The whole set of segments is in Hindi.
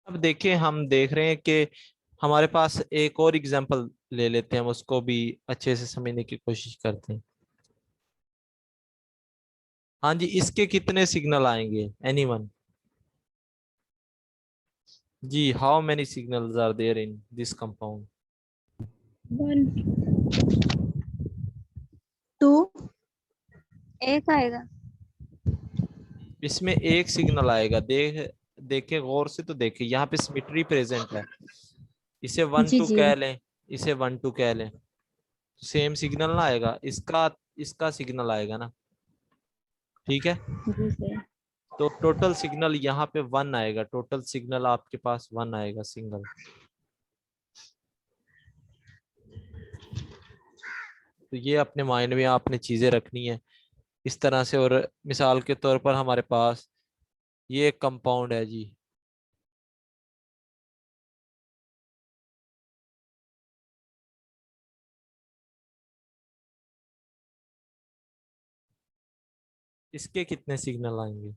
अब देखिए, हम देख रहे हैं कि हमारे पास एक और एग्जांपल ले लेते हैं, हम उसको भी अच्छे से समझने की कोशिश करते हैं। हाँ जी, इसके कितने सिग्नल आएंगे, एनीवन? जी, how many signals are there in this compound? 1 2 एक आएगा। इसमें एक सिग्नल आएगा। देखे गौर से, तो देखे यहाँ पे सिमेट्री प्रेजेंट है। इसे वन जी टू जी। कह लें, इसे वन टू कह लें, सेम सिग्नल ना आएगा, इसका इसका सिग्नल आएगा ना। ठीक है, जी सर। तो टोटल सिग्नल यहाँ पे वन आएगा, टोटल सिग्नल आपके पास वन आएगा, सिंगल। तो ये अपने माइंड में आपने चीजें रखनी है इस तरह से। और मिसाल के तौर पर हमारे पास ये एक कंपाउंड है जी, इसके कितने सिग्नल आएंगे?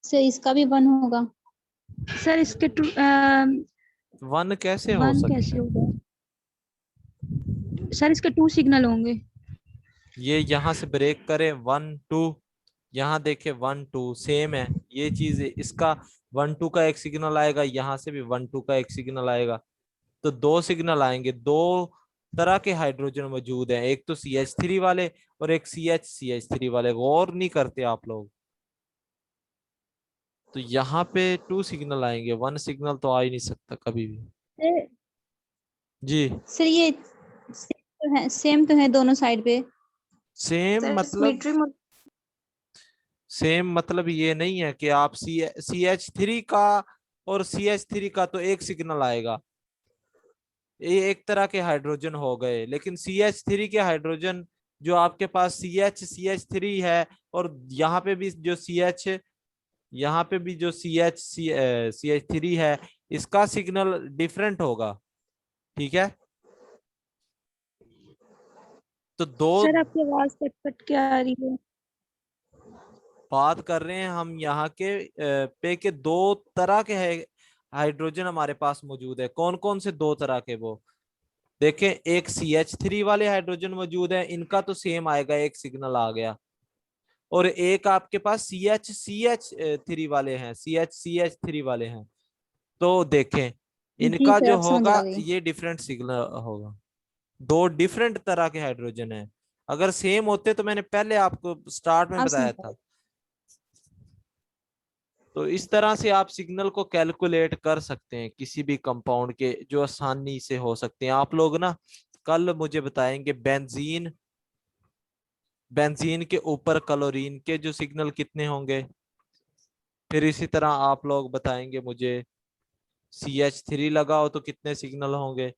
सर इसका भी 1 होगा। सर इसके 2 वन कैसे हो 1 सकता कैसे है? होगा? सर इसके 2 सिग्नल होंगे। ये यहाँ से ब्रेक करे, वन टू, यहाँ देखे वन टू सेम है, ये चीज है। इसका वन टू का एक सिग्नल आएगा, यहाँ से भी वन टू का एक सिग्नल आएगा। तो दो सिग्नल आएंगे। दो तरह के हाइड्रोजन मौजूद हैं, एक तो CH3 वाले और एक CH3 वाले। गौर नहीं करते आप लोग। तो यहाँ पे टू सिग्नल आएंगे, वन सिग्नल तो आ ही नहीं सकता कभी भी। सर जी, सर ये सेम तो है दोनों साइड पे। सेम सर मतलब, सिमेट्री सेम मतलब ये नहीं है कि आप CH3 का और CH3 का तो एक सिग्नल आएगा, ये एक तरह के हाइड्रोजन हो गए। लेकिन CH3 के हाइड्रोजन जो आपके पास CH3 है, और यहाँ पे भी जो यहाँ पे भी जो CH3 है, इसका सिग्नल डिफरेंट होगा। ठीक है, तो दो सर आपकी आवाज कट कट के आ रही है। बात कर रहे हैं हम यहाँ के पे के दो तरह के है हाइड्रोजन हमारे पास मौजूद है। कौन कौन से दो तरह के? वो देखें, एक CH3 वाले हाइड्रोजन मौजूद है, इनका तो सेम आएगा, एक सिग्नल आ गया। और एक आपके पास CH3 वाले हैं, CH3 वाले हैं, तो देखें जी इनका सर जो आप समझ आ होगा गई। ये डिफरेंट सिग्नल होगा। दो डिफरेंट तरह के हाइड्रोजन है। अगर सेम होते तो मैंने पहले आपको स्टार्ट में आप बताया समझ आ था। गई। तो इस तरह से आप सिग्नल को कैलकुलेट कर सकते हैं किसी भी कंपाउंड के, जो आसानी से हो सकते हैं। आप लोग ना कल मुझे बताएंगे बेंजीन, बेंजीन के ऊपर क्लोरीन के जो सिग्नल कितने होंगे। फिर इसी तरह आप लोग बताएंगे मुझे CH3 लगाओ तो कितने सिग्नल होंगे।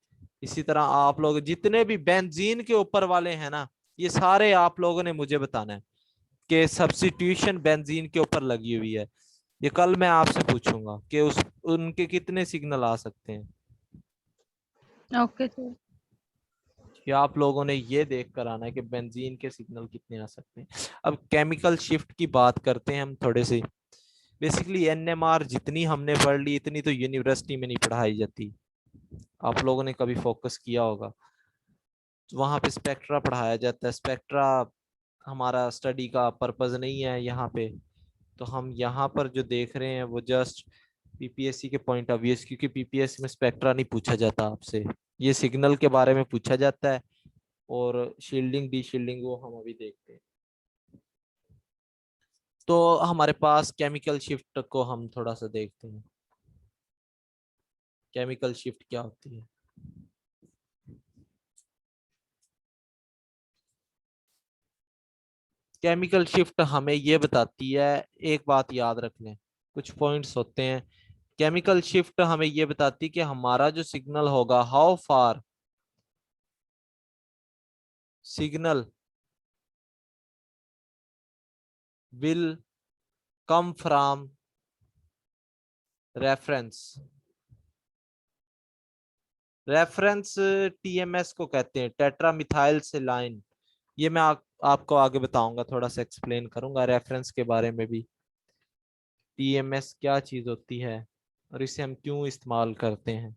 इसी तरह आप लोग जितने भी बेंजीन के ऊपर वाले हैं ना, ये सारे आप लोगों ने मुझे बताना है कि सब्स्टिट्यूशन बेंजीन के ऊपर लगी हुई है। ये कल मैं आपसे पूछूंगा कि उस उनके कितने सिग्नल आ सकते हैं। Okay sir. या आप लोगों ने ये देख कर आना है कि बेंजीन के सिग्नल कितने आ सकते हैं। अब केमिकल शिफ्ट की बात करते हैं हम थोड़े से। बेसिकली NMR जितनी हमने पढ़ ली, इतनी तो यूनिवर्सिटी में नहीं पढ़ाई जाती। आप लोगों ने कभी फोकस किया होगा, वहां पे स्पेक्ट्रा पढ़ाया जाता है। स्पेक्ट्रा हमारा स्टडी का पर्पस नहीं है यहाँ पे। तो हम यहाँ पर जो देख रहे हैं वो जस्ट PPSC के पॉइंट ऑफ व्यू, क्योंकि PPSC में स्पेक्ट्रा नहीं पूछा जाता आपसे, ये सिग्नल के बारे में पूछा जाता है। और शील्डिंग डी शील्डिंग वो हम अभी देखते हैं। तो हमारे पास केमिकल शिफ्ट को हम थोड़ा सा देखते हैं, केमिकल शिफ्ट क्या होती है। केमिकल शिफ्ट हमें ये बताती है, एक बात याद रख लें, कुछ पॉइंट्स होते हैं। केमिकल शिफ्ट हमें ये बताती है कि हमारा जो सिग्नल होगा, how far signal will come from reference. Reference TMS को कहते हैं, टेट्रा मिथाइल सेलाइन। ये मैं आपको आगे बताऊंगा, थोड़ा सा एक्सप्लेन करूंगा रेफरेंस के बारे में भी। टीएमएस क्या चीज होती है और इसे हम क्यों इस्तेमाल करते हैं।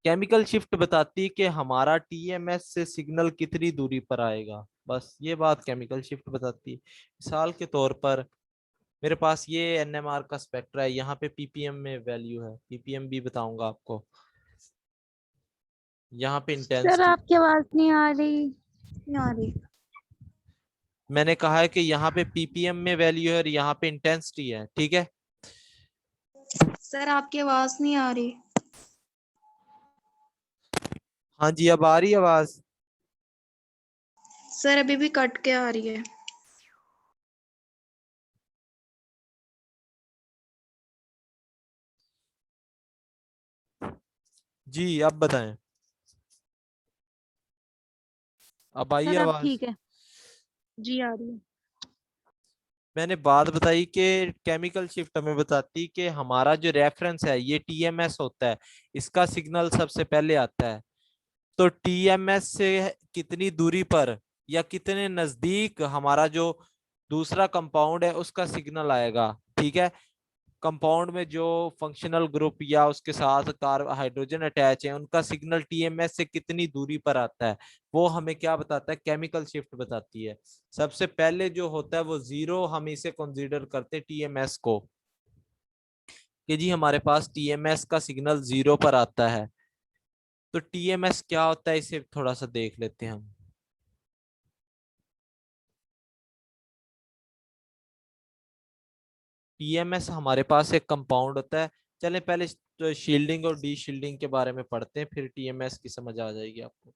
केमिकल शिफ्ट बताती है कि हमारा टीएमएस से सिग्नल कितनी दूरी पर आएगा, बस ये बात केमिकल शिफ्ट बताती है। मिसाल के तौर पर मेरे पास ये एनएमआर का स्पेक्ट्रा है, यहाँ पे पीपीएम में वैल्यू है, पीपीएम भी बताऊंगा आपको। यहाँ पे सर इंटेंसिटी, आपकी आवाज नहीं आ रही, नहीं आ रही। मैंने कहा है कि यहाँ पे पीपीएम में वैल्यू है और यहाँ पे इंटेंसिटी है, ठीक है। सर आपकी आवाज नहीं आ रही। हाँ जी, अब आ रही है आवाज। सर अभी भी कट के आ रही है। जी अब बताएं, अब आई सर अब आवाज। ठीक है, जी आ रही है। मैंने बात बताई कि केमिकल शिफ्ट हमें बताती कि हमारा जो रेफरेंस है ये टीएमएस होता है, इसका सिग्नल सबसे पहले आता है। तो टीएमएस से कितनी दूरी पर या कितने नजदीक हमारा जो दूसरा कंपाउंड है उसका सिग्नल आएगा, ठीक है। कंपाउंड में जो फंक्शनल ग्रुप या उसके साथ कार हाइड्रोजन अटैच है उनका सिग्नल टीएमएस से कितनी दूरी पर आता है, वो हमें क्या बताता है, केमिकल शिफ्ट बताती है। सबसे पहले जो होता है वो जीरो, हम इसे कंसीडर करते हैं टीएमएस को, कि जी हमारे पास टीएमएस का सिग्नल जीरो पर आता है। तो टीएमएस क्या होता है इसे थोड़ा सा देख लेते हैं हम। टीएमएस हमारे पास एक कंपाउंड होता है। चलें पहले तो शील्डिंग और डी शील्डिंग के बारे में पढ़ते हैं, फिर टीएमएस की समझ आ जाएगी आपको।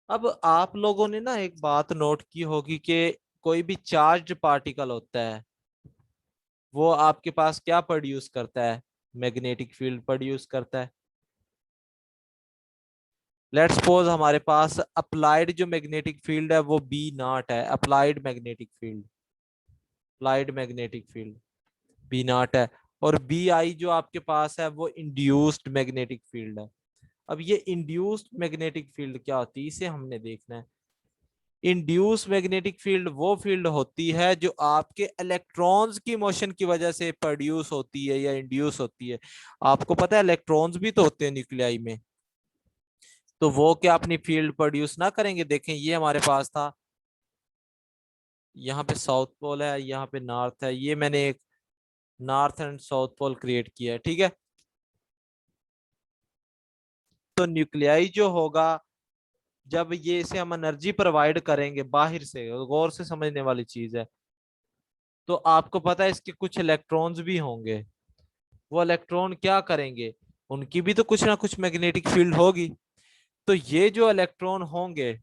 अब आप लोगों ने ना एक बात नोट की होगी कि कोई भी चार्ज पार्टिकल होता है वो आपके पास क्या प्रोड्यूस करता है, मैग्नेटिक फील्ड प्रोड्यूस करता है। लेट्स सपोज हमारे पास अप्लाइड जो मैग्नेटिक फील्ड है वो बी नॉट है, applied magnetic field, applied magnetic field B not है। और बी आई जो आपके पास है वो इंड्यूस्ड मैग्नेटिक फील्ड है। अब ये इंड्यूस्ड मैग्नेटिक फील्ड क्या होती है इसे हमने देखना है। इंड्यूस मैग्नेटिक फील्ड वो फील्ड होती है जो आपके इलेक्ट्रॉन्स की मोशन की वजह से प्रोड्यूस होती है या इंड्यूस होती है। आपको पता है इलेक्ट्रॉन्स भी तो होते हैं न्यूक्लियाई में, तो वो क्या अपनी फील्ड प्रोड्यूस ना करेंगे। देखें ये हमारे पास था, यहाँ पे साउथ पोल है, यहाँ पे नॉर्थ है, ये मैंने एक north and south pole create किया है, ठीक है। तो न्यूक्लियाई जो होगा जब ये इसे हम एनर्जी प्रोवाइड करेंगे बाहर से, गौर से समझने वाली चीज है, तो आपको पता है इसके कुछ इलेक्ट्रॉन्स भी होंगे। वो इलेक्ट्रॉन क्या करेंगे, उनकी भी तो कुछ ना कुछ मैग्नेटिक फील्ड होगी। तो ये जो इलेक्ट्रॉन होंगे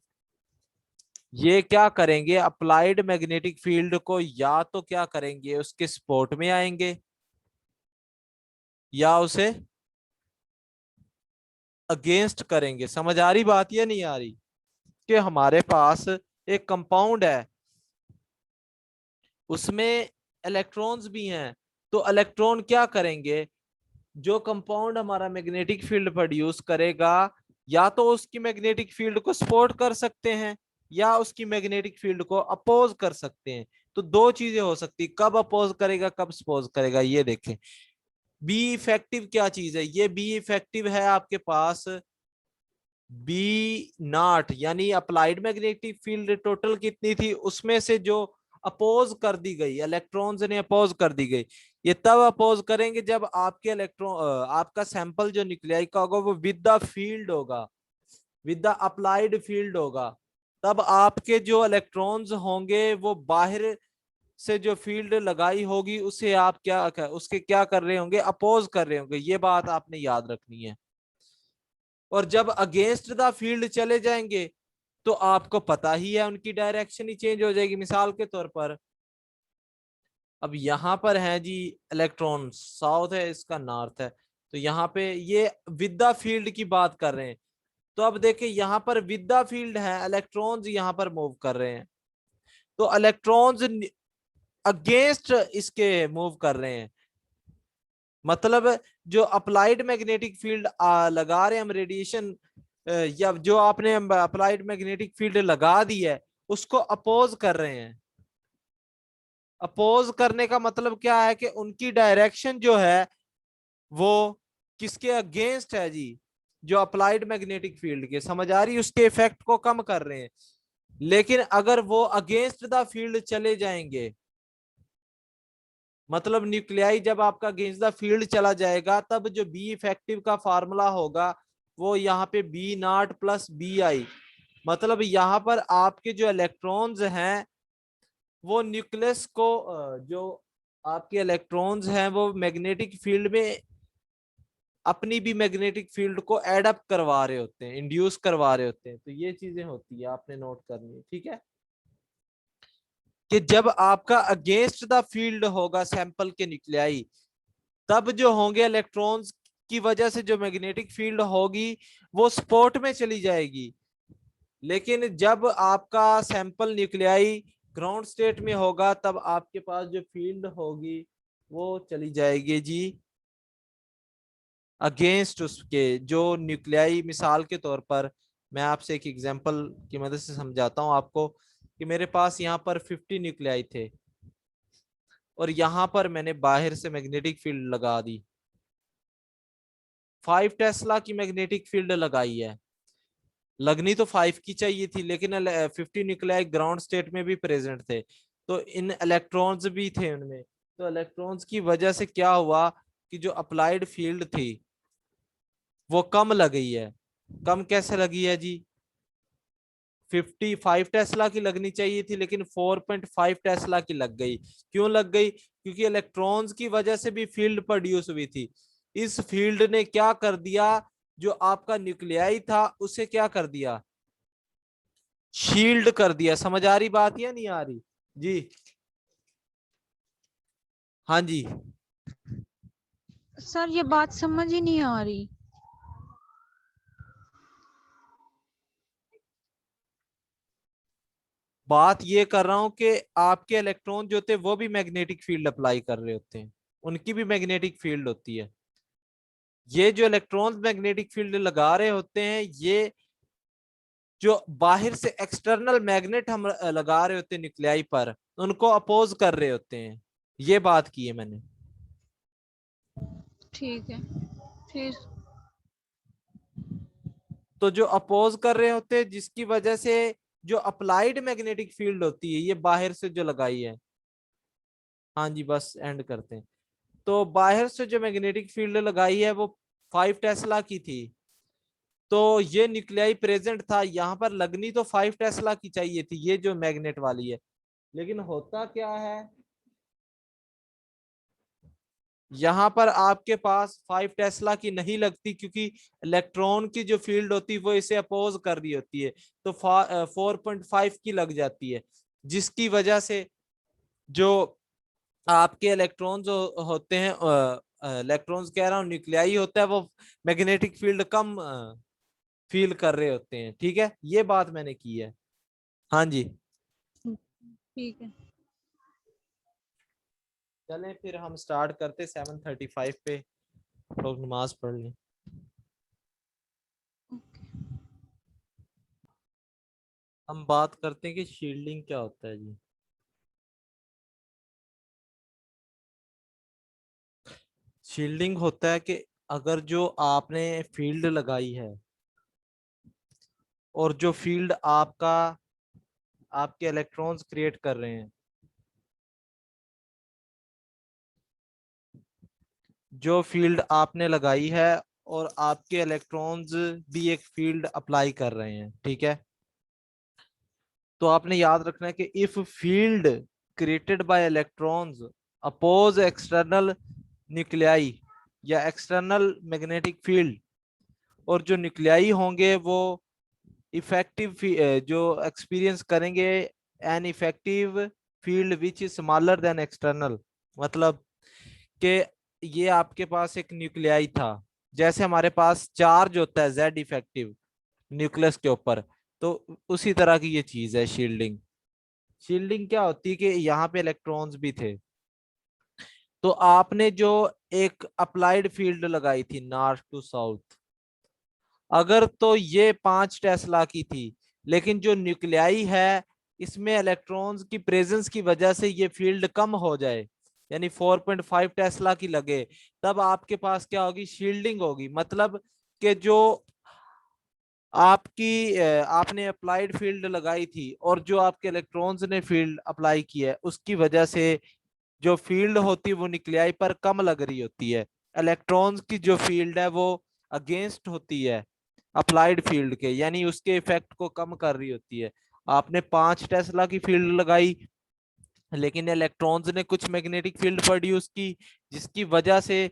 ये क्या करेंगे, अप्लाइड मैग्नेटिक फील्ड को या तो क्या करेंगे उसके सपोर्ट में आएंगे या उसे अगेंस्ट करेंगे। समझ आ रही बात या नहीं आ रही, कि हमारे पास एक कंपाउंड है उसमें इलेक्ट्रॉन्स भी हैं, तो इलेक्ट्रॉन क्या करेंगे, जो कंपाउंड हमारा मैग्नेटिक फील्ड प्रोड्यूस करेगा या तो उसकी मैग्नेटिक फील्ड को सपोर्ट कर सकते हैं या उसकी मैग्नेटिक फील्ड को अपोज कर सकते हैं। तो दो चीजें हो सकती, कब अपोज करेगा कब सपोज करेगा, ये देखें। बी इफेक्टिव क्या चीज है, ये बी इफेक्टिव है आपके पास बी नॉट, यानी अप्लाइड मैग्नेटिक फील्ड टोटल कितनी थी उसमें से जो अपोज कर दी गई, इलेक्ट्रॉन्स ने अपोज कर दी गई। ये तब अपोज करेंगे जब आपके इलेक्ट्रॉन आपका सैंपल जो न्यूक्लियाई का होगा वो विद द फील्ड होगा, विद द अप्लाइड फील्ड होगा। तब आपके जो इलेक्ट्रॉन्स होंगे वो बाहर से जो फील्ड लगाई होगी उसे आप क्या उसके क्या कर रहे होंगे, अपोज कर रहे होंगे। ये बात आपने याद रखनी है। और जब अगेंस्ट द फील्ड चले जाएंगे तो आपको पता ही है उनकी डायरेक्शन ही चेंज हो जाएगी। मिसाल के तौर पर अब यहाँ पर है जी इलेक्ट्रॉन, साउथ है इसका नॉर्थ है, तो यहाँ पे ये विद द फील्ड की बात कर रहे हैं। तो अब देखिए यहाँ पर विद द फील्ड है, इलेक्ट्रॉन्स यहाँ पर मूव कर रहे हैं, तो इलेक्ट्रॉन्स अगेंस्ट इसके मूव कर रहे हैं। मतलब जो अप्लाइड मैग्नेटिक फील्ड लगा रहे हैं हम रेडिएशन, या जो आपने अप्लाइड मैग्नेटिक फील्ड लगा दी है उसको अपोज कर रहे हैं। अपोज करने का मतलब क्या है कि उनकी डायरेक्शन जो है वो किसके अगेंस्ट है जी, जो अप्लाइड मैग्नेटिक फील्ड के, समझ आ रही, उसके इफेक्ट को कम कर रहे हैं। लेकिन अगर वो अगेंस्ट द फील्ड चले जाएंगे, मतलब न्यूक्लियाई जब आपका अगेंस्ट द फील्ड चला जाएगा, तब जो बी इफेक्टिव का फार्मूला होगा वो यहाँ पे B not plus B I, मतलब यहाँ पर आपके जो इलेक्ट्रॉन्स हैं वो न्यूक्लियस को जो आपके इलेक्ट्रॉन्स हैं वो मैग्नेटिक फील्ड में अपनी भी मैग्नेटिक फील्ड को एडअप करवा रहे होते हैं, इंड्यूस करवा रहे होते हैं। तो ये चीजें होती है, आपने नोट करनी है, ठीक है, कि जब आपका अगेंस्ट द फील्ड होगा सैंपल के न्यूक्लियाई, तब जो होंगे इलेक्ट्रॉन्स की वजह से जो मैग्नेटिक फील्ड होगी वो स्पोर्ट में चली जाएगी। लेकिन जब आपका सैंपल न्यूक्लियाई ग्राउंड स्टेट में होगा, तब आपके पास जो फील्ड होगी वो चली जाएगी जी अगेंस्ट उसके जो न्यूक्लियाई। मिसाल के तौर पर मैं आपसे एक एग्जांपल की मदद से समझाता हूं आपको कि मेरे पास यहाँ पर 50 न्यूक्लियाई थे और यहाँ पर मैंने बाहर से मैग्नेटिक फील्ड लगा दी, 5 टेस्ला की मैग्नेटिक फील्ड लगाई है। लगनी तो 5 की चाहिए थी, लेकिन 50 न्यूक्लियाई ग्राउंड स्टेट में भी प्रेजेंट थे, तो इन इलेक्ट्रॉन्स भी थे उनमें। तो इलेक्ट्रॉन्स की वजह से क्या हुआ कि जो अप्लाइड फील्ड थी वो कम लगी है। कम कैसे लगी है जी, 55 टेस्ला की लगनी चाहिए थी लेकिन 4.5 टेस्ला की लग गई। क्यों लग गई, क्योंकि इलेक्ट्रॉन्स की वजह से भी फील्ड प्रोड्यूस हुई थी। इस फील्ड ने क्या कर दिया, जो आपका न्यूक्लियाई था उसे क्या कर दिया, शील्ड कर दिया। समझ आ रही बात या नहीं आ रही जी? हाँ जी, सर ये बात समझ ही नहीं आ रही। बात ये कर रहा हूं कि आपके इलेक्ट्रॉन जो थे वो भी मैग्नेटिक फील्ड अप्लाई कर रहे होते हैं, उनकी भी मैग्नेटिक फील्ड होती है। ये जो इलेक्ट्रॉन्स मैग्नेटिक फील्ड लगा रहे होते हैं, ये जो बाहर से एक्सटर्नल मैग्नेट हम लगा रहे होते हैं न्यूक्लियाई पर, उनको अपोज कर रहे होते हैं। ये बात की है मैंने। ठीक है, फिर तो जो अपोज कर रहे होते हैं, जिसकी वजह से जो अप्लाइड मैग्नेटिक फील्ड होती है ये बाहर से जो लगाई है, हाँ जी बस एंड करते हैं। तो बाहर से जो मैग्नेटिक फील्ड लगाई है वो 5 टेस्ला की थी। तो ये न्यूक्लियाई प्रेजेंट था, यहाँ पर लगनी तो 5 टेस्ला की चाहिए थी, ये जो मैग्नेट वाली है। लेकिन होता क्या है, यहाँ पर आपके पास 5 टेस्ला की नहीं लगती, क्योंकि इलेक्ट्रॉन की जो फील्ड होती है वो इसे अपोज कर रही होती है। तो 4.5 की लग जाती है, जिसकी वजह से जो आपके इलेक्ट्रॉन जो होते हैं, इलेक्ट्रॉन्स कह रहा हूँ, न्यूक्लियाई होता है, वो मैग्नेटिक फील्ड कम फील कर रहे होते हैं। ठीक है, ये बात मैंने की है। हाँ जी, ठीक है। चलें फिर हम स्टार्ट करते 7:35 पे, लोग नमाज पढ़ लें। हम बात करते हैं कि शील्डिंग क्या होता है जी। शील्डिंग होता है कि अगर जो आपने फील्ड लगाई है और जो फील्ड आपका आपके इलेक्ट्रॉन्स क्रिएट कर रहे हैं, जो फील्ड आपने लगाई है और आपके इलेक्ट्रॉन्स भी एक फील्ड अप्लाई कर रहे हैं, ठीक है, तो आपने याद रखना है कि if field created by electrons oppose external nuclei या एक्सटर्नल मैग्नेटिक फील्ड, और जो न्यूक्लियाई होंगे वो इफेक्टिव जो एक्सपीरियंस करेंगे an effective field which is smaller than external, मतलब कि ये आपके पास एक न्यूक्लियाई था, जैसे हमारे पास चार्ज होता है जेड इफेक्टिव न्यूक्लियस के ऊपर, तो उसी तरह की ये चीज है शील्डिंग। शील्डिंग क्या होती है कि यहाँ पे इलेक्ट्रॉन्स भी थे, तो आपने जो एक अप्लाइड फील्ड लगाई थी नॉर्थ टू साउथ, अगर तो ये 5 टेस्ला की थी, लेकिन जो न्यूक्लियाई है इसमें इलेक्ट्रॉन्स की प्रेजेंस की वजह से ये फील्ड कम हो जाए, यानी 4.5 टेस्ला की लगे, तब आपके पास क्या होगी, शील्डिंग होगी। मतलब कि जो आपने अप्लाइड फील्ड लगाई थी और जो आपके इलेक्ट्रॉन्स ने फील्ड अप्लाई की है, उसकी वजह से जो फील्ड होती है वो न्यूक्लियाई पर कम लग रही होती है। इलेक्ट्रॉन्स की जो फील्ड है वो अगेंस्ट होती है अप्लाइड फील्ड के, यानी उसके इफेक्ट को कम कर रही होती है। आपने 5 टेस्ला की फील्ड लगाई, लेकिन इलेक्ट्रॉन्स ने कुछ मैग्नेटिक फील्ड प्रोड्यूस की, जिसकी वजह से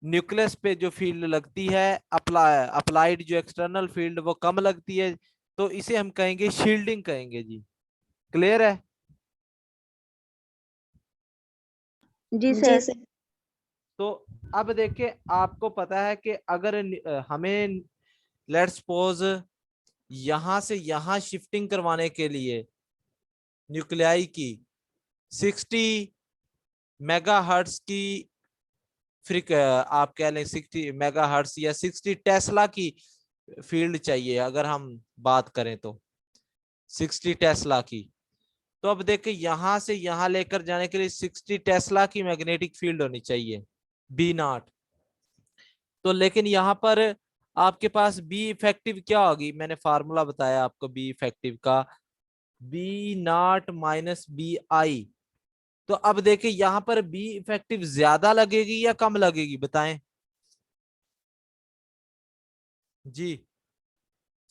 न्यूक्लियस पे जो फील्ड लगती है अप्लाइड जो एक्सटर्नल फील्ड वो कम लगती है। तो इसे हम कहेंगे शील्डिंग कहेंगे जी। क्लियर है? जी जी सर। सर। तो अब देखिए, आपको पता है कि अगर हमें लेट्स सपोज यहां से यहां शिफ्टिंग करवाने के लिए न्यूक्लियाई की 60 मेगाहर्ट्ज की आप कह लें 60 मेगाहर्ट्ज या 60 टेस्ला की फील्ड चाहिए, अगर हम बात करें तो 60 टेस्ला की। तो अब देखिए, यहां से यहां लेकर जाने के लिए 60 टेस्ला की मैग्नेटिक फील्ड होनी चाहिए, बी नॉट। तो लेकिन यहाँ पर आपके पास बी इफेक्टिव क्या होगी, मैंने फार्मूला बताया आपको बी इफेक्टिव का, B not minus B I. तो अब देखिए, यहाँ पर बी इफेक्टिव ज्यादा लगेगी या कम लगेगी, बताएं जी,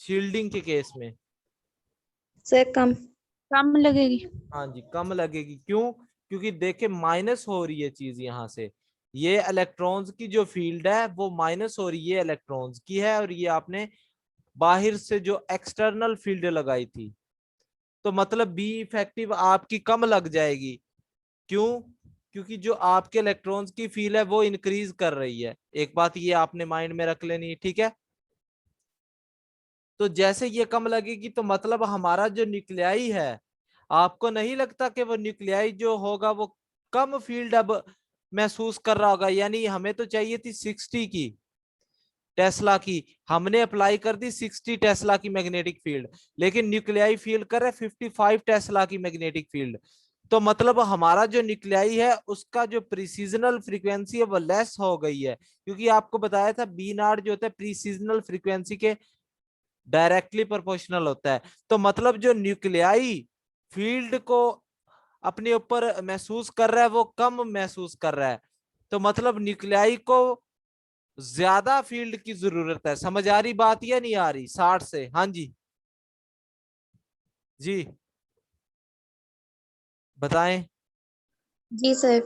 शील्डिंग के केस में। सर कम। कम लगेगी। हाँ जी, कम लगेगी। क्यों? क्योंकि देखे माइनस हो रही है चीज यहाँ से, ये इलेक्ट्रॉन्स की जो फील्ड है वो माइनस हो रही है, इलेक्ट्रॉन्स की है, और ये आपने बाहर से जो एक्सटर्नल फील्ड लगाई थी, तो मतलब बी इफेक्टिव आपकी कम लग जाएगी। क्यों? क्योंकि जो आपके इलेक्ट्रॉन्स की फील्ड है वो इंक्रीज कर रही है। एक बात ये आपने माइंड में रख लेनी है, ठीक है? तो जैसे ये कम लगेगी तो मतलब हमारा जो न्यूक्लियाई है, आपको नहीं लगता कि वो न्यूक्लियाई जो होगा वो कम फील्ड अब महसूस कर रहा होगा? यानी हमें तो चाहिए थी 60 की टेस्ला की, हमने अप्लाई कर दी 60 टेस्ला की मैग्नेटिक फील्ड, लेकिन न्यूक्लियाई फील कर रहे 55 टेस्ला की मैग्नेटिक फील्ड। तो मतलब हमारा जो न्यूक्लियाई है उसका जो प्रीसीजनल फ्रीक्वेंसी है वो लेस हो गई है, क्योंकि आपको बताया था बी नॉट जो होता है प्रीसीजनल फ्रीक्वेंसी के डायरेक्टली प्रोपोर्शनल होता है। तो मतलब जो न्यूक्लियाई फील्ड को अपने ऊपर महसूस कर रहा है वो कम महसूस कर रहा है। तो मतलब न्यूक्लियाई को ज्यादा फील्ड की जरूरत है। समझ आ रही बात या नहीं आ रही? 60 से, हाँ जी जी बताएं। जी सर।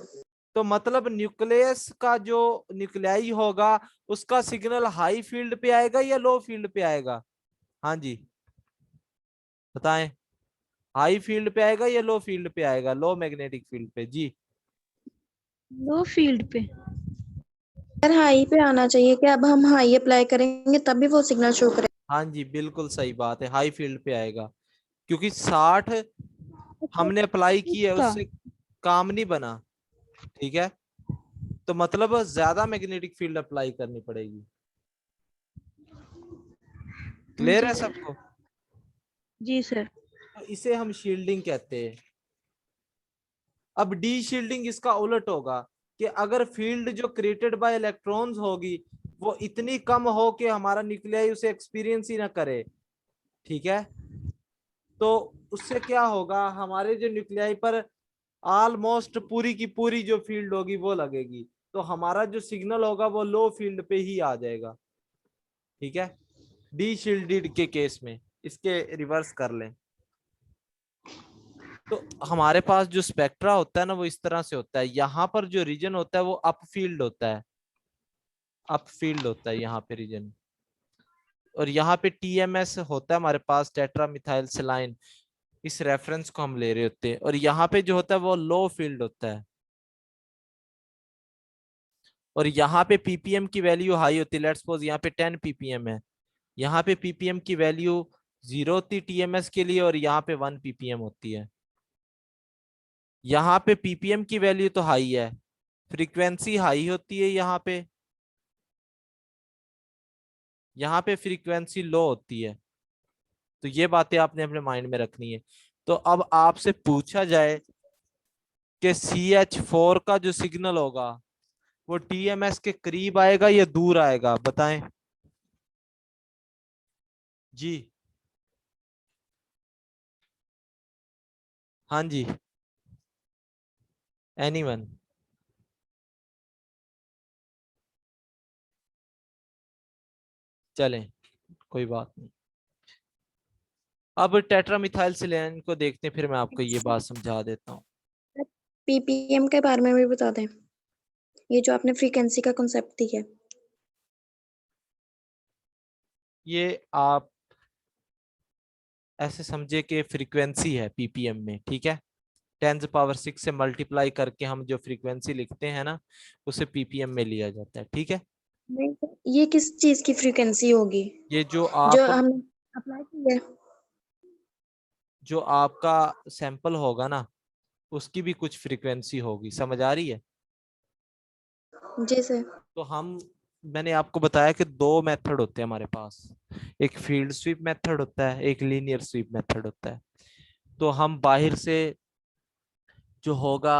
तो मतलब न्यूक्लियस का जो न्यूक्लियाई होगा उसका सिग्नल हाई फील्ड पे आएगा या लो फील्ड पे आएगा? हाँ जी बताएं, हाई फील्ड पे आएगा या लो फील्ड पे आएगा, लो मैग्नेटिक फील्ड पे जी? लो फील्ड पे। सर हाई पे आना चाहिए कि अब हम हाई अप्लाई करेंगे तभी वो सिग्नल शो करेगा। हाँ जी बिल्कुल सही बात है, हाई फील्ड पे आएगा, क्योंकि 60 हमने अप्लाई की है इसका उससे काम नहीं बना, ठीक है? तो मतलब ज्यादा मैग्नेटिक फील्ड अप्लाई करनी पड़ेगी। क्लियर जी है सर। सबको? जी सर। तो इसे हम शील्डिंग कहते हैं। अब डी शील्डिंग इसका उलट होगा कि अगर फील्ड जो क्रिएटेड बाय इलेक्ट्रॉन्स होगी वो इतनी कम हो कि हमारा न्यूक्लियाई उसे एक्सपीरियंस ही ना करे, ठीक है? तो उससे क्या होगा, हमारे जो न्यूक्लियाई पर ऑलमोस्ट पूरी की पूरी जो फील्ड होगी वो लगेगी, तो हमारा जो सिग्नल होगा वो लो फील्ड पे ही आ जाएगा, ठीक है? डी शील्डेड के केस में इसके रिवर्स कर लें। तो हमारे पास जो स्पेक्ट्रा होता है ना वो इस तरह से होता है, यहाँ पर जो रीजन होता है वो अप फील्ड होता है, अप फील्ड होता है यहाँ पे रीजन, और यहाँ पे टीएमएस होता है हमारे पास, टेट्रा मिथाइल सेलाइन, इस रेफरेंस को हम ले रहे होते हैं, और यहाँ पे जो होता है वो लो फील्ड होता है, और यहाँ पे पीपीएम की वैल्यू हाई होती है। लेट्स सपोज यहाँ पे 10 पीपीएम है, यहाँ पे पीपीएम की वैल्यू 0 होती टीएमएस के लिए, और यहाँ पे 1 पीपीएम होती है। यहाँ पे पीपीएम की वैल्यू तो हाई है, फ्रीक्वेंसी हाई होती है यहाँ पे फ्रीक्वेंसी लो होती है। तो ये बातें आपने अपने माइंड में रखनी है। तो अब आपसे पूछा जाए कि CH4 का जो सिग्नल होगा वो TMS के करीब आएगा या दूर आएगा, बताएं जी। हाँ जी, एनीवन? चलें, कोई बात नहीं। अब टेट्रामिथाइलसिलेन को देखते हैं, फिर मैं आपको ये बात समझा देता हूँ। पीपीएम के बारे में भी बता दें, ये जो आपने फ्रीक्वेंसी का कॉन्सेप्ट दिया है। ये आप ऐसे समझे कि फ्रीक्वेंसी है पीपीएम में, ठीक है। 10⁻⁶ से मल्टीप्लाई करके हम जो फ्रीक्वेंसी लिखते हैं ना, उसे पीपीएम में लिया जाता है, ठीक है। नहीं सर, ये किस चीज की फ्रीक्वेंसी होगी ये जो हमने अप्लाई की है? जो आपका सैंपल होगा ना, उसकी भी कुछ फ्रीक्वेंसी होगी, समझ आ रही है। जी सर। तो मैंने आपको बताया कि दो मेथड होते हैं हमारे पास, एक फील्ड स्वीप मेथड होता है, एक लीनियर स्वीप मेथड होता है। तो हम बाहर से जो होगा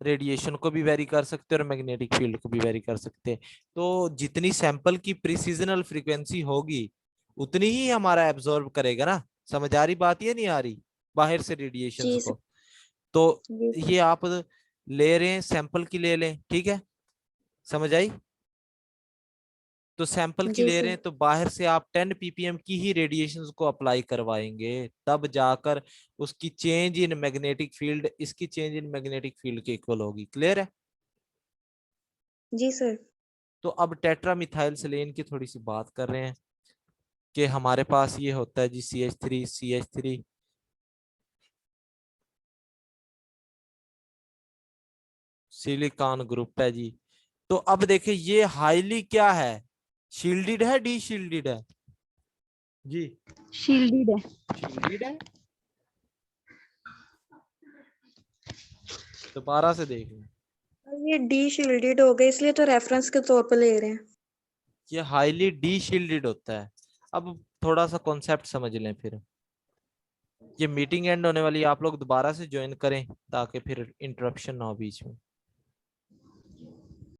रेडिएशन को भी वेरी कर सकते हैं और मैग्नेटिक फील्ड को भी वेरी कर सकते हैं। तो जितनी सैंपल की प्रिसीजनल फ्रीक्वेंसी होगी उतनी ही हमारा एब्जॉर्ब करेगा ना। समझ आ रही बात, ये नहीं आ रही बाहर से रेडिएशन जी को? सर। तो जी सर। ये आप ले रहे हैं, सैंपल की ले लें, ठीक है, समझ आई। तो सैंपल की जी ले रहे सर। हैं तो बाहर से आप 10 ppm की ही रेडिएशन को अप्लाई करवाएंगे, तब जाकर उसकी चेंज इन मैग्नेटिक फील्ड इसकी चेंज इन मैग्नेटिक फील्ड के इक्वल होगी। क्लियर है? जी सर। तो अब टेट्रामिथाइलसिलेन की थोड़ी सी बात कर रहे हैं कि हमारे पास ये होता है जी CH3 सिलिकॉन ग्रुप है जी। तो अब देखिए ये हाईली क्या है, शील्डेड है, डी शील्डेड है जी? शील्डेड है। शील्डेड है। दोबारा से देख लें, ये डी शील्डेड हो गए, इसलिए तो रेफरेंस के तौर पे ले रहे हैं। ये हाईली डी शील्डेड होता है। अब थोड़ा सा कॉन्सेप्ट समझ लें फिर। ये मीटिंग एंड होने वाली है, आप लोग दोबारा से ज्वाइन करें ताकि फिर इंटरप्शन ना हो बीच में।